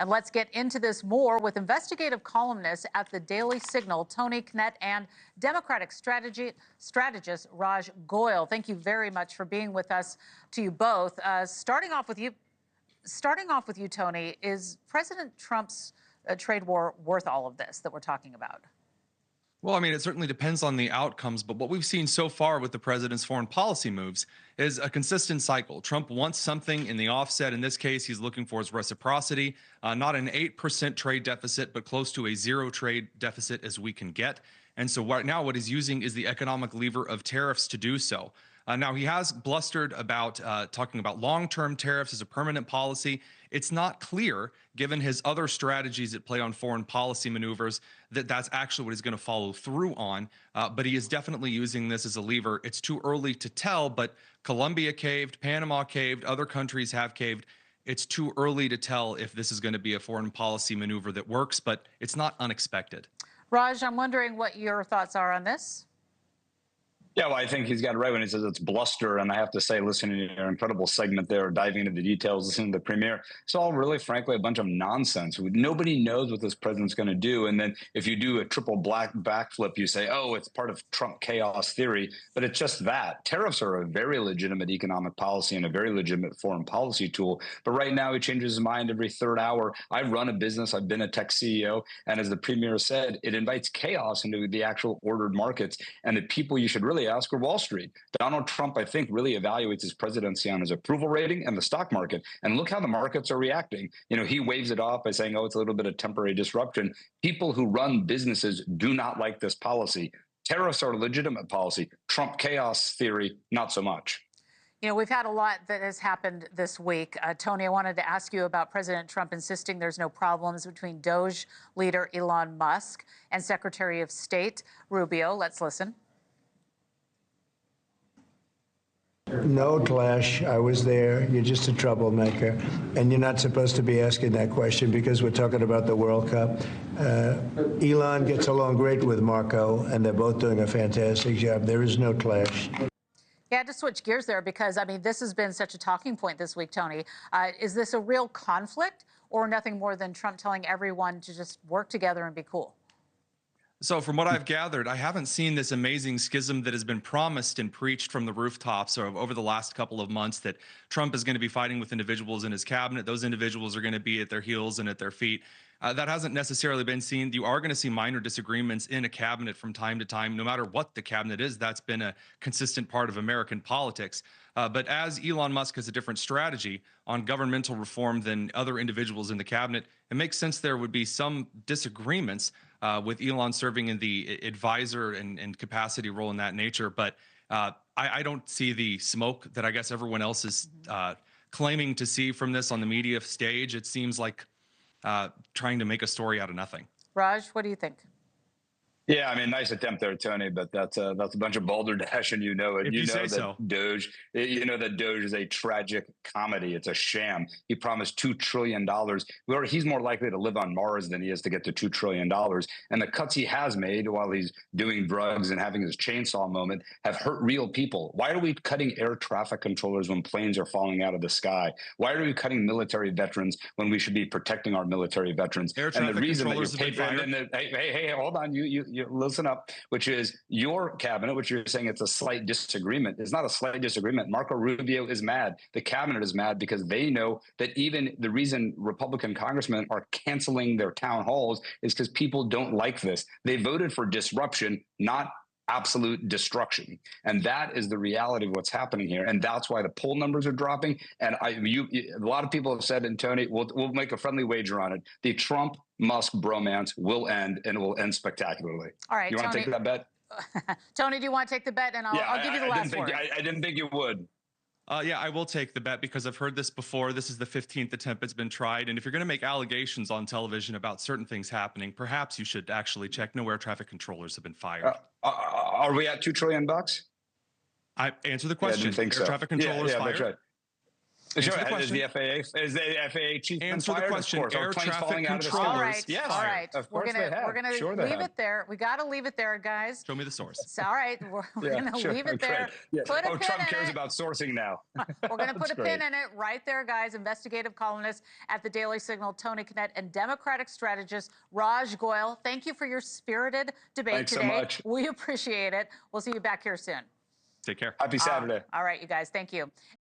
And let's get into this more with investigative columnist at the Daily Signal, Tony Kinnett, and Democratic strategist Raj Goyle. Thank you very much for being with us, to you both. Starting off with you, Tony, is President Trump's trade war worth all of this that we're talking about? Well, I mean, it certainly depends on the outcomes, but what we've seen so far with the president's foreign policy moves is a consistent cycle. Trump wants something in the offset. In this case, he's looking for his reciprocity, not an 8% trade deficit, but close to a zero trade deficit as we can get. And so right now what he's using is the economic lever of tariffs to do so. Now, he has blustered about talking about long-term tariffs as a permanent policy. It's not clear, given his other strategies at play on foreign policy maneuvers, that that's actually what he's going to follow through on. But he is definitely using this as a lever. It's too early to tell, but Colombia caved, Panama caved, other countries have caved. It's too early to tell if this is going to be a foreign policy maneuver that works, but it's not unexpected. Raj, I'm wondering what your thoughts are on this. Yeah, well, I think he's got it right when he says it's bluster. And I have to say, listening to your incredible segment there, diving into the details, listening to the premiere, it's all really, frankly, a bunch of nonsense. Nobody knows what this president's going to do. And then if you do a triple backflip, you say, oh, it's part of Trump chaos theory. But it's just that. Tariffs are a very legitimate economic policy and a very legitimate foreign policy tool. But right now, he changes his mind every third hour. I run a business. I've been a tech CEO. And as the premier said, it invites chaos into the actual ordered markets. And the people you should really ask are Wall Street. Donald Trump, I think, really evaluates his presidency on his approval rating and the stock market. And look how the markets are reacting. You know, he waves it off by saying, oh, it's a little bit of temporary disruption. People who run businesses do not like this policy. Tariffs are a legitimate policy. Trump chaos theory, not so much. You know, we've had a lot that has happened this week. Tony, I wanted to ask you about President Trump insisting there's no problems between DOJ leader Elon Musk and Secretary of State Rubio. Let's listen. No clash. I was there. You're just a troublemaker. And you're not supposed to be asking that question because we're talking about the World Cup. Elon gets along great with Marco, and they're both doing a fantastic job. There is no clash. Yeah, to switch gears there, because, I mean, this has been such a talking point this week, Tony. Is this a real conflict or nothing more than Trump telling everyone to just work together and be cool? So from what I've gathered, I haven't seen this amazing schism that has been promised and preached from the rooftops over the last couple of months, that Trump is going to be fighting with individuals in his cabinet. Those individuals are going to be at their heels and at their feet. That hasn't necessarily been seen. You are going to see minor disagreements in a cabinet from time to time, no matter what the cabinet is. That's been a consistent part of American politics. But as Elon Musk has a different strategy on governmental reform than other individuals in the cabinet, it makes sense there would be some disagreements with Elon serving in the advisor and capacity role in that nature. But I don't see the smoke that I guess everyone else is claiming to see from this on the media stage. It seems like trying to make a story out of nothing. Raj, what do you think? Yeah, I mean, nice attempt there, Tony, but that's a bunch of balderdash, and you know it. If you say so. DOJ, you know that DOJ is a tragic comedy. It's a sham. He promised $2 trillion. He's more likely to live on Mars than he is to get to $2 trillion. And the cuts he has made while he's doing drugs and having his chainsaw moment have hurt real people. Why are we cutting air traffic controllers when planes are falling out of the sky? Why are we cutting military veterans when we should be protecting our military veterans? Air traffic controllers have been fired. Hey, hold on. You listen up, which is your cabinet, which you're saying it's a slight disagreement. It's not a slight disagreement. Marco Rubio is mad. The cabinet is mad because they know that even the reason Republican congressmen are canceling their town halls is because people don't like this. They voted for disruption, not absolute destruction. And that is the reality of what's happening here. And that's why the poll numbers are dropping. And a lot of people have said, and Tony, we'll make a friendly wager on it, the Trump-Musk bromance will end, and it will end spectacularly. All right, you want to take that bet? Tony, do you want to take the bet? And I'll give you the last word. I didn't think you would. Yeah, I will take the bet because I've heard this before. This is the 15th attempt it's been tried. And if you're going to make allegations on television about certain things happening, perhaps you should actually check. No air traffic controllers have been fired. Are we at $2 trillion? I answer the question. Yeah, I didn't think air traffic controllers fired? That's right. Answer Sure. the question. Is the FAA chief been Answer the fired? question. Of course. Air Are planes traffic falling out of the controllers. sky? All right. Yes. All right. Of course they have. We're gonna Sure they leave have. it there. We got to leave it there, guys. Show me the source. So, all right. We're gonna leave it there. Yeah. Put a pin Trump in cares it. about sourcing now. We're going to put a That's pin great. in it right there, guys. Investigative columnist at the Daily Signal, Tony Kinnett, and Democratic strategist Raj Goyle. Thank you for your spirited debate Thanks today. so much. We appreciate it. We'll see you back here soon. Take care. Happy Saturday. All right, you guys. Thank you.